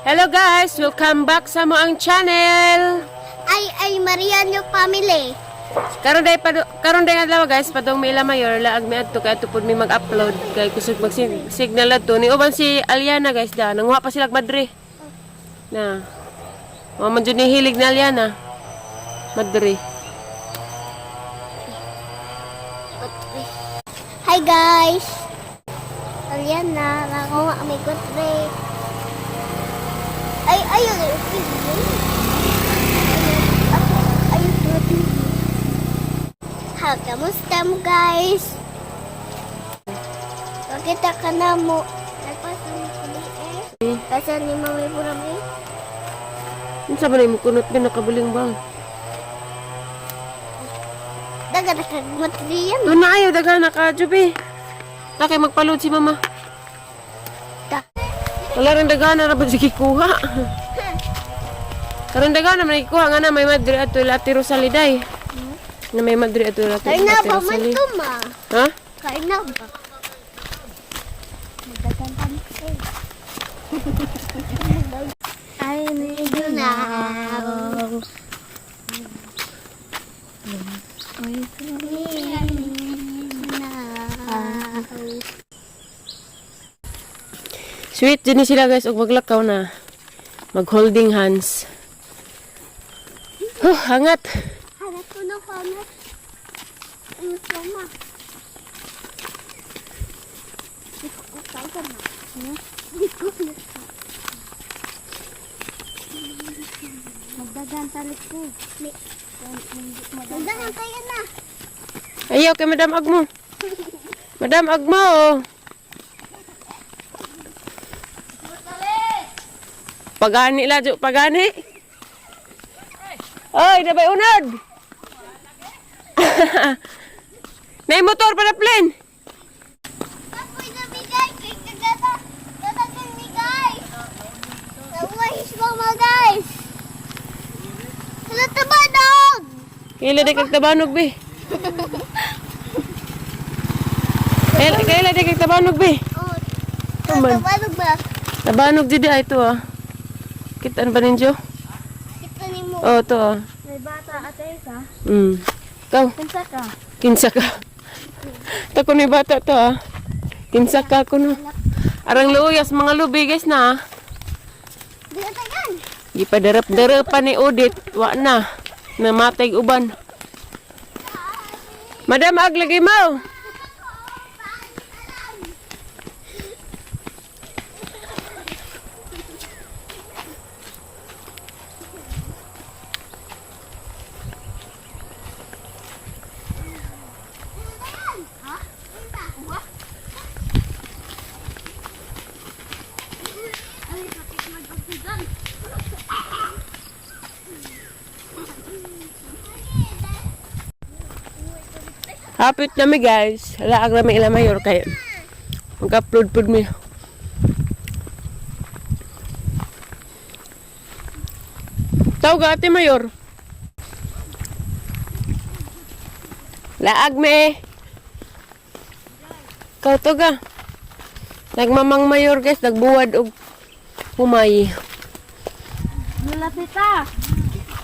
Hello guys, welcome back sa moang channel. Ay Mariano family. Karon day adlaw guys, padong Mila Mayor laag mi adto kay tupod mi mag-upload kay kusog mag signal adto ni uban si Aliana guys da nanguha pa sila Madre. Na. Mo man jud ni hilig na Aliana. Madre. Hi guys. Aliana, nanguha kami kutre. Ayun. Ha, kamusta mo guys? Pakita ka na mo. Nagpasan mo kami eh. Pasan ni Mami Purami. Unsa ba mo kunot ni nakabuling bang? Daga nakagmatriyan. Doon na ayaw daga naka jubi. Na kay magpalod si mama. Wala rin dagana na ba sige kuha. Karon dagana man ikuha nga na may Madre ato Ate Rosaliday. Na may Madre ato Ate Karna ba man Rosalie. to ma? Ha? Karna ba? Magdagantan ko. I need you now. Sweet din sila guys og maglakaw na. Mag-holding hands. Hangat. Hangat ko na hangat. Ano sama? Di ko tayo ka na. Di ko na. Magdagantalik ko. Magdagantalik na. Ayaw kay Madam Agmo. Madam Agmo. Pagani lajo, pagani. Oy, dabay unod. Nay motor para plane. Ako'y nabigay kay kagata. Tatagin mi guys. Nawahis mga guys. Hala tabanog. Kaila di kag tabanog be. Kaila di kag tabanog be. Oh, Taman. tabanog ba? Tabanog di ay to ah. Kitaan ba ninyo? Kita ni mo. Oh, to ah. May bata ate ka. Ikaw, Kansa ka? kinsa ka. Tako ni bata to ah. Kinsa ka ko no. Arang luyas mga lubi guys na. Di ka tagan. Gipadarap-darapan ni Odit. Wa na. Namatay uban. Madam, aglagay mo. Hapit na mi guys. Laag na may ila mayor kaya. Mag-upload po mi. Tawag ka ate mayor. Laag me. Kau to ga. Nagmamang mayor guys. Nagbuwad og humay. Lulapit ka.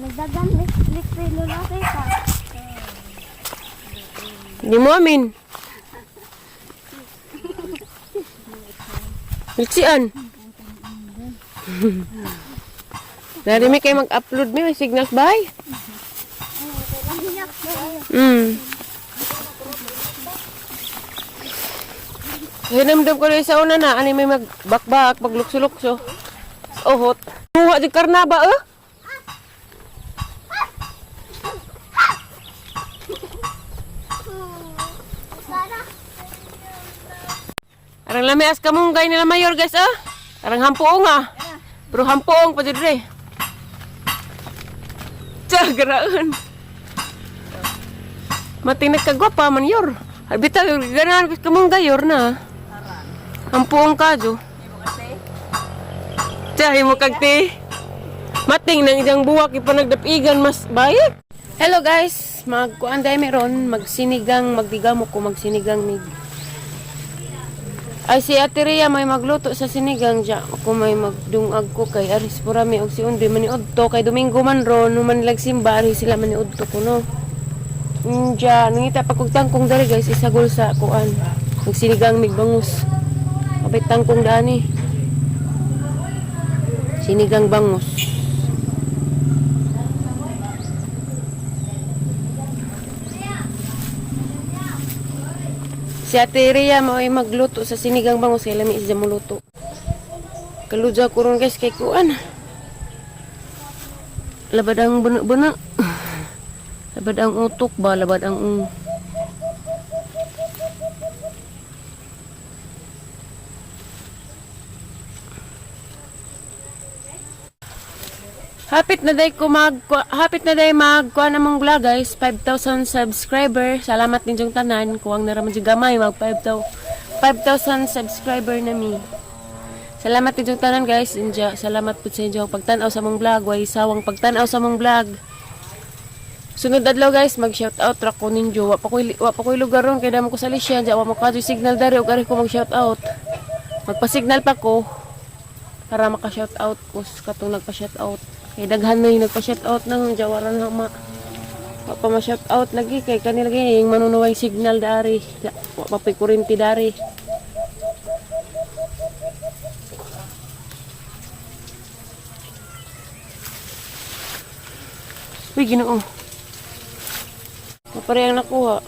Nagdagan likri lulapit ka. Di mo amin. Litsian. Dari mi kayo mag-upload mi. May signals bahay. Hinamdam ko rin sa una na. Ani may magbakbak, maglukso-lukso. Ohot. Muha di karnaba eh. Arang lamias kamunggay nila mayor guys ah. Arang hampuong ah. Pero hampuong pa dyan rin. Tsa, garaan. Mating nagkagwapa man yor. Habita, ganahan kamunggay yor na. Hampuong ka jo. Tsa, himo kagti. Mating nang idang buwak ipanagdapigan mas bayik. Hello guys, magkuan day meron, magsinigang, magdigamo ko magsinigang ni Ay si Ate Rhea may magluto sa sinigang dya. Ako may magdungag ko kay Aris Purami og si Undi maniudto kay Domingo man ron numan simba ari sila maniudto ko no. Dya nangita pa kog tangkong dali guys isagol sa kuan. Ang sinigang migbangus. Abay tangkong dani. Sinigang bangus. Si Ate Rhea mo ay magluto sa sinigang bangus kay lami siya muluto. Kaluja ko ron guys kay kuan. Labad ang buna-buna. Labad ang utok ba, labad ang Hapit na day magkuha namang vlog guys, 5,000 subscriber. Salamat din yung tanan, kuwang naraman si gamay mag 5,000 subscriber na mi. Salamat din yung tanan guys, inja. Salamat po sa inyo pagtanaw sa mong vlog, way sawang pagtanaw sa mong vlog. Sunod adlaw guys, mag shout out ra ko ninyo. Wa pa koy lugar ron kay damo ko sa Lisyan, wa mo ka signal dari ug ari ko mag shout out. Magpa-signal pa ko para maka-shout out ko katong nagpa-shout out. Kay daghan na yung nagpa-shout out nang jawaran na ma. Wa pa ma-shout out lagi kay kanila lagi yung manunuway signal dari. Wa pa pay kuryente dari. Uy, Ginoo. Mapare ang nakuha.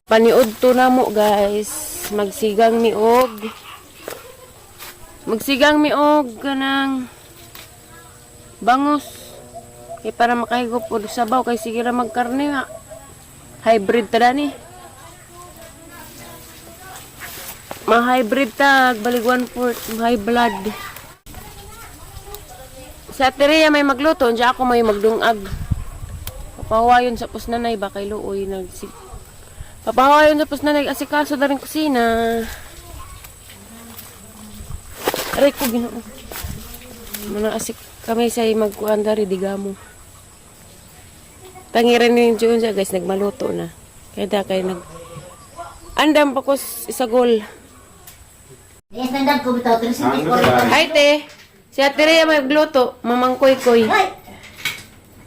Paniod to na mo guys. Magsigang miog kanang bangus kay para makahigop og sabaw kay sige ra magkarne nga hybrid ta dani ma-hybrid tag balig 1/4 high blood. Sa Ate Rhea may magluto diya ako may magdungag papahawayon sa pusnanay ba kay luoy papahawayon sa pusnanay asikaso da rin kusina. Aray ko Ginoo. Mga asik kami sa magkuan dari digamo. Tangiran ni Jun siya guys nagmaluto na. Kaya kay andam pa ko isagol. Yes, nandang ko bitaw 340. Ay te, si Ate Rhea magluto, mamang koy. Ay.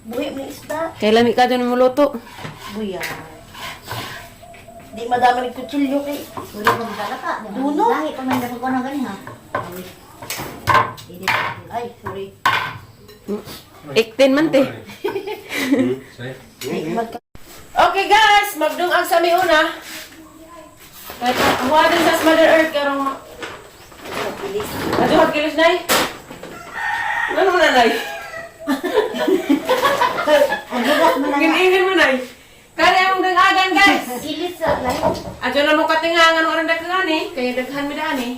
Buhi may isda. Kay lami ka doon muluto. Buya. Di madami ng kutsilyo kay. Wala ko bitaw ka. Duno. Lahi pa man dapat ko nang ganin ha. Ay, sorry. 18 man te. Okay guys, magdungag sa miuna. Kahit huwa din sa Mother Earth karong Aduh, kilos nay. Ano na nay? Giniingin mo nay. Kaya ang dangagan guys. Kilis sa lahi. Adyo na mo katingangan orang daghan eh. Kaya daghan mi daan eh.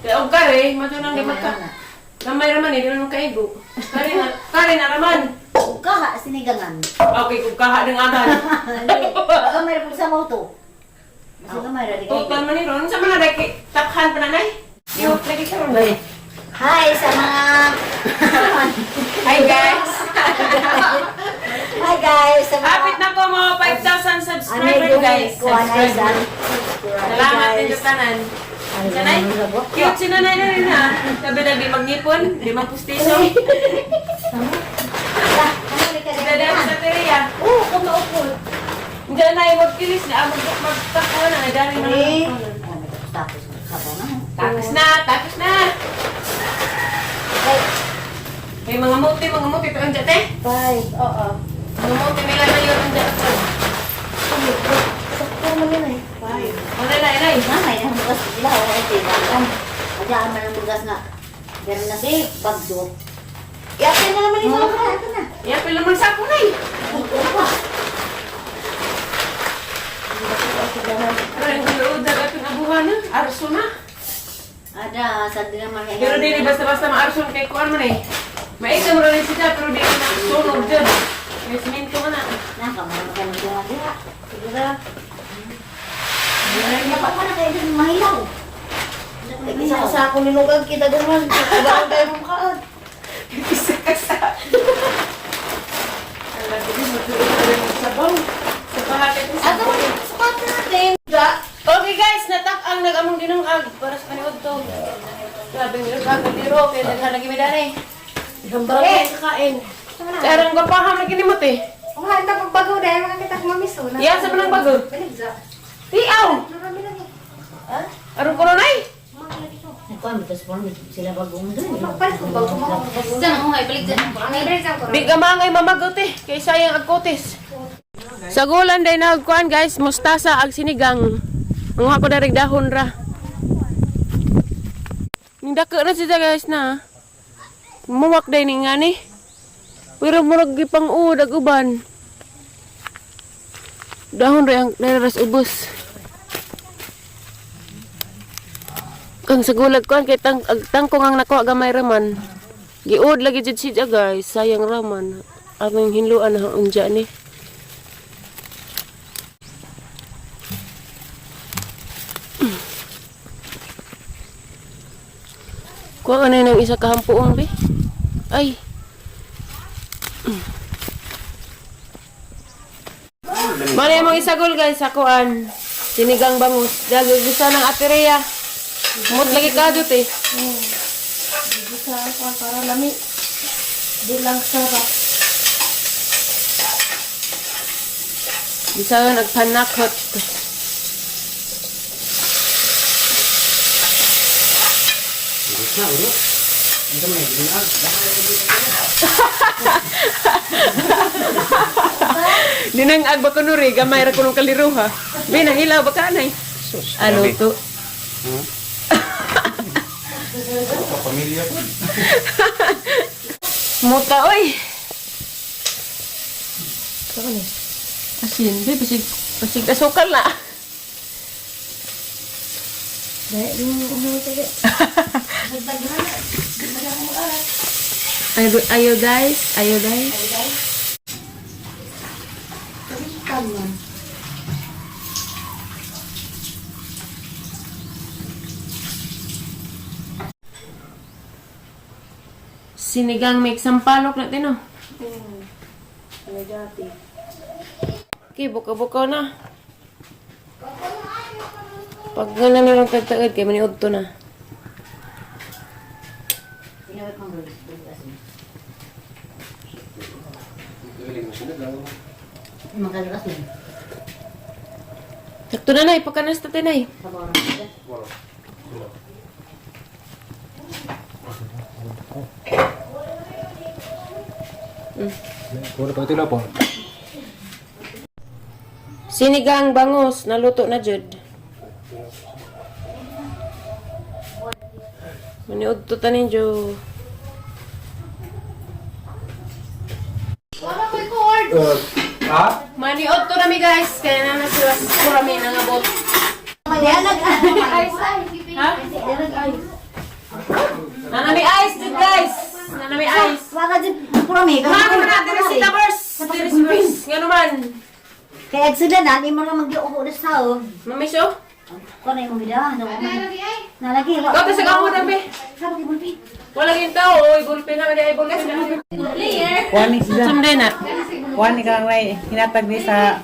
Kaya og kare, mato nang magka. Gamay raman eh, di naman kaigo. Kare na raman. Kaha sinigangan. Okay, kung kaha dangagan. Baka may po sa moto. Basta gamay ra di Tutan man ni ron sa mga daki takhan pa nanay. Yo, lagi ka ron ba? Hi sa mga Hi guys. Hi guys sa mga Hapit na ko mo 5,000 subscribers guys. Subscribers. Salamat din sa tanan. Sanay? Cute si nanay na rin ha. Sabi-dabi magnipon, di magpustiso. Dada sa Teria. Oo, kumaupol. Hindi na yung magkilis na. Magtakuha na. Dari mo na. Tapos sabaw na. Tapos na. May mga muti ito ang dyan eh. Five, oo. Mga muti nila na yun ang dyan. Sakto naman yun eh. Five. Ano na, inay? Mamay na hugas sila. Oo, ay tinakan. Magyaan man ang hugas nga. Meron na si Pagdo. Iapin na naman yung mga ito na. Iapin naman sa ako na eh. Parang ganood na ating abuhan na. Arso na. Ada, sandi naman. Pero di basta-basta maarson kay kuan man eh. Maika mo rin siya pero di na sunog dyan. May siminto ka na. Nakamarang ka ng buwan diha. Siguro. Dapat mo na kayo din mahilaw. Isa ka sa ako nilugag kita doon. Kabahan tayo mong kaan. Isa ka sa... Alam ko din, magtuloy ka rin sa sabaw. Sa Ato, sapat natin. Okay guys, natak ang nag-among dinungag para sa kaniod to. Grabe nyo nagkakadiro, kaya naghalagi may dani. Hambal kayo kakain. Karang gapaham na kinimot eh. Kung handa pagbago dahil makakita ko mamiso. Iya, sa manang bago. Tiaw! Aron ko nun ay? Kuan betul sepuluh sila bagong doon. Magpalit ko bago mo. Diyan mo ay balik diyan. Di ka mangay mamagot eh, kay sayang agkotis. Sa gulan day nagkuan guys, mustasa ag sinigang. Ang ako darig dahon ra. Nindaka na siya guys na. Muwak day ni nga ni. Pero murag gipang udag uban. Dahon ra ang naras ubos. Kang sa gulag ko kay tangkong ang nakuha gamay raman. Giud lagi jud siya guys, sayang raman. Aming hinluan na unja ni. Kuha ka na ng isa kahampuong be. Ay. Mali mong isagol guys, sakuan. Sinigang bangus. Dagagisa ng atereya. Mut lagi kadut eh. Bisa para lami. Di lang sarap. Bisa nagpanakot. Dinang agba ko nuri, gamay ra kunong kaliruha. Binahilaw ba ka nay? Ano to? Pamilya po. Muta oy. Saka ni. Asin, be pasig asukal na. Dahil yung umuwi tayo. Ayo guys, ayo guys. Sinigang mix sampalok natin oh. Okay, buka-buka na. Pag gana nilang tagtagad, kaya maniod to na. Magkalakas din. Sakto na na, ipakanas natin na eh. Puro pa tila po. Sinigang bangus, naluto na jud. Maniod to tanin jo. Ha? Maniod to nami guys, kaya na nasiwas ko rami nang abot. Ha? Nanami ice jud guys. Nanami ice. Wala din kurami. Mama na natin si Tabers. Nga naman. Kaya sila na, di mo na mag-iupo na sa o. Mamiso? Kung na yung mga nalagi. Kau sa kamo dambe. Sabi mo, Pi. Wala yung tao, oy bulpin na, ay bulpin na. Wani sila. Sunday na. Wani ka may hinatag ni sa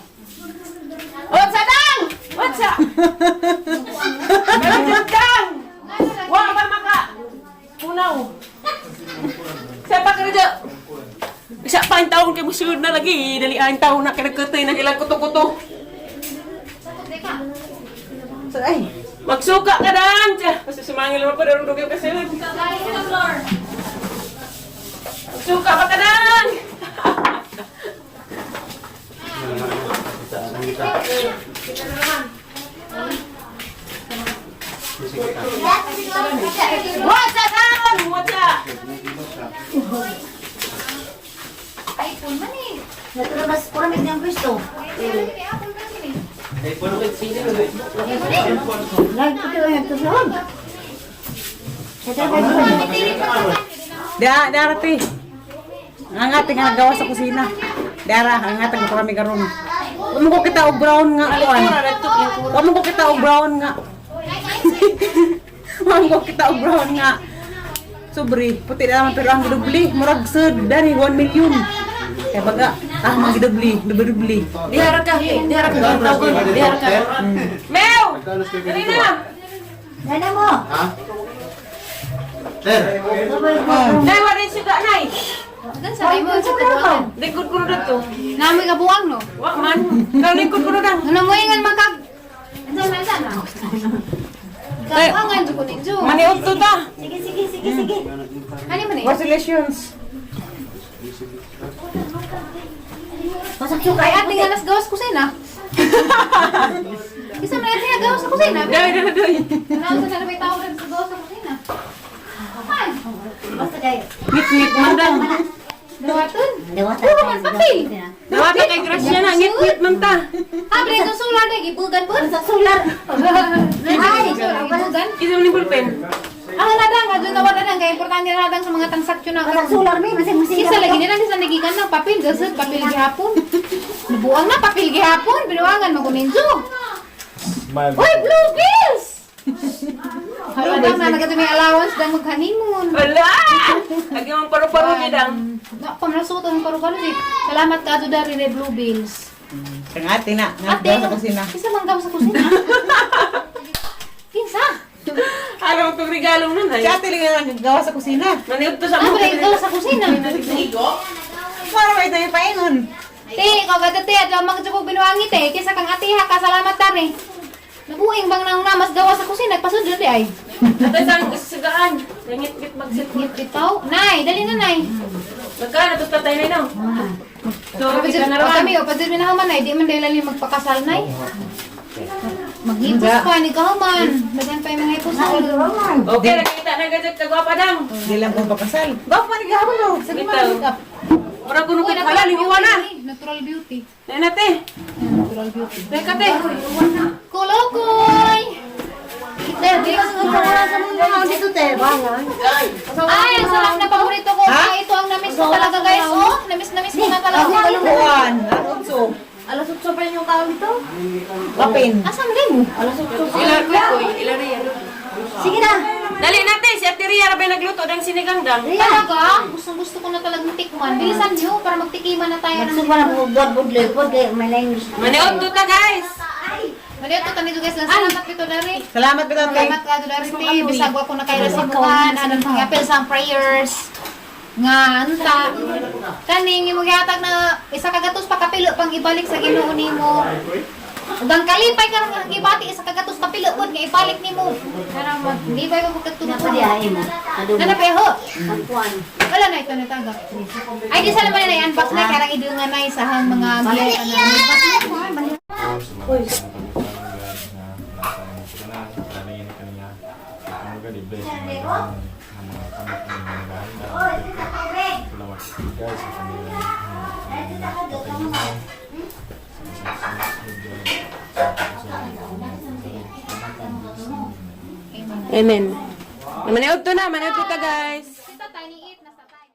What's up, dang? What's up? What's dang? Wala ba maka? Punaw. Siapa kerja? Bisa pa ang taong kay musulod na lagi. Dali ang taong na kinagkatay na ilang kuto-kuto. so ay. Magsuka ka dan! Kasi sumangil mo pa rin rugyo kasi. Magsuka pa ka dan! Kita na naman. What's up, Dan? What's up? Natulabas, kurami niyang gusto. Nagputi o yung tusob. Dara ti. Ang ating nga nagawa sa kusina. Dara, ang ating karami karon. Wamo ko kita og brown nga kuan. Wamo ko kita og brown nga. Wamo ko kita og brown nga. Sobre, puti na naman pero ang dubli, murag sud dari 1 million. Kaya baga, Ah, magdubli, dubli. Diharap ka. Diharap ka. Diharap ka. Mew! Dali na! Nana mo. Nay, wala yung suga, Nay. Dan sa mo sa kabuan. Likod ko na to. Namoy kabuang no. Wak man. Kau likod ko na. Ano mo ingan makag. Ansa man sana. Kabuangan jud ko ninyo. Maniot to ta. Sige. Ani man eh. Congratulations. Pasak yung Kay kaya. ating alas gawas kusina. Isa man ating gawas sa kusina. Dali. Ano sa may tao sa gawas sa kusina. Apan. Basta kayo. Ngit-ngit man daw. Dawatun. Dewata Puro man papel. Nawata kay Gracia na. Ngit-ngit man ta. Abre ko sular na gibugan pun. Sa sular. Ay, gibugan. Isa mo ni bulpen. Ang nadang nga doon nawala nang kay importante na nadang sa mga transaksyon na. Sa sular mi. Masing-masing. Isa lagi nila sa nagikan ng papel, gasod papel gihapon. Nabuang na papel gihapon, binuangan mo kuninjo. Oy, blue bills! Hala na nagati may allowance dang mag-honeymoon. Wala! Lagi mong paru-paro ni dang. Na pamrasuto ng paru-paro si. Salamat ka do dari ni blue bills. Ang ate na, nga Ate, gawas sa kusina. isa man gawas sa kusina. Kinsa? Alam mo itong regalong nun, Si ay. ate lang nga gawas sa kusina. Maniot to sa Abre gawas sa kusina. Para may tayo paingon. Te, ikaw gata te, at lamang ko binuangi te, kisa kang ate ha, kasalamat tari. Nabuing bang nang namas gawas sa kusina, nagpasudyo di ay. Ate sang sugaan. Ngit-ngit magsit. Ngit bitaw. Nay, dali na nay. Magkano to tatay na no? So, Pagod ka na naman. kami, pagod na naman ay, di man dahil lalim magpakasal nay. Maghipos pa, ni kahuman. Dagan pa yung mga hipos na ulo. Okay, nakita na gadget kagwapa dang. Hindi lang kung pakasal. Gawap man igahapon daw. Sige Bitaw. man makeup. Murag kuno ko halal liwa na. Natural beauty. Nay nate. Natural beauty. Nay kate. Kulokoy! Dito te. Bangan. Ay, ang sarap na paborito ko. Ay, ito ang namiss ko talaga guys. Oh, namiss ko na talaga. Buwan. Arotso. Alas 8 pa rin yung tao dito. Kapin. Asan din mo? Alas 8. Ilar ko, ilari yan. Sige na. Dali natin, si Ate Ria rabay nagluto ng sinigang dang. Talaga? Gusto ko na talagang tikman. Bilisan niyo para magtikiman na tayo ng Magsuba na bubuat lepod kay may language. Maniot to ta guys. Mali ito tani guys, salamat ito dari. Salamat ka tatay. Salamat ka dari. Bisag ko na kayo sa buwan, anong pang-apel sa prayers. Nga anta. Kaning imong gihatag na isa ka gatos pa kapilo pang ibalik sa Ginoo nimo. Ugang kalipay ka nga gibati isa ka gatos kapilo pod nga ibalik nimo. Para hindi ba ko magtutulog sa diya. Padiyahin mo. Nana peho. Pagkuhan. Wala na ito natagak. Ay di sa naman na unbox na karang idungan na sa mga biyaya na. Amen. Maniot to na, maniot to ta guys.